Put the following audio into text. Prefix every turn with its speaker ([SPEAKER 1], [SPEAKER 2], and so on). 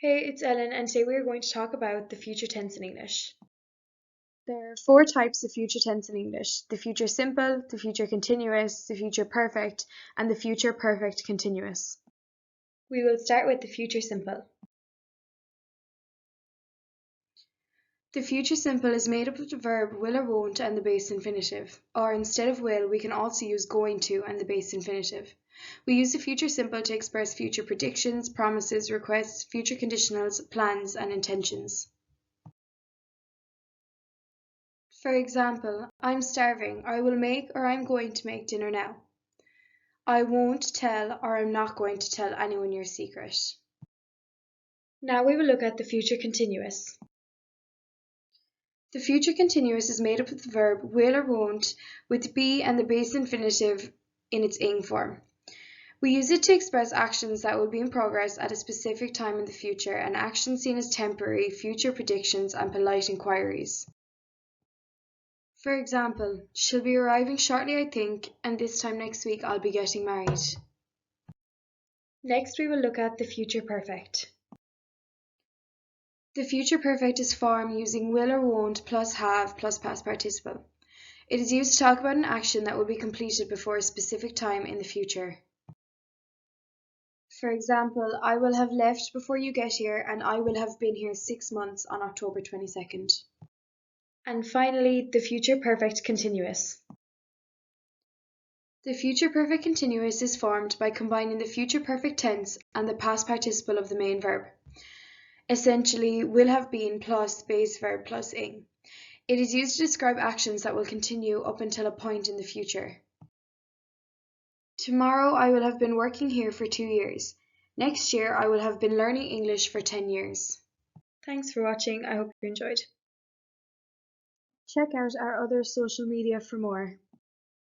[SPEAKER 1] Hey, it's Ellen, and today we are going to talk about the future tense in English. There are four types of future tense in English: the future simple, the future continuous, the future perfect, and the future perfect continuous. We will start with the future simple. The future simple is made up of the verb will or won't and the base infinitive, or instead of will, we can also use going to and the base infinitive. We use the future simple to express future predictions, promises, requests, future conditionals, plans, and intentions. For example, I'm starving, or I will make or I'm going to make dinner now. I won't tell or I'm not going to tell anyone your secret. Now we will look at the future continuous. The future continuous is made up of the verb will or won't with be and the base infinitive in its ing form. We use it to express actions that will be in progress at a specific time in the future and actions seen as temporary, future predictions, and polite inquiries. For example, she'll be arriving shortly, I think, and this time next week I'll be getting married. Next we will look at the future perfect. The future perfect is formed using will or won't plus have plus past participle. It is used to talk about an action that will be completed before a specific time in the future. For example, I will have left before you get here and I will have been here 6 months on October 22nd. And finally, the future perfect continuous. The future perfect continuous is formed by combining the future perfect tense and the past participle of the main verb. Essentially, will have been plus base verb plus ing. It is used to describe actions that will continue up until a point in the future. Tomorrow I will have been working here for 2 years. Next year I will have been learning English for 10 years. Thanks for watching. I hope you enjoyed. Check out our other social media for more.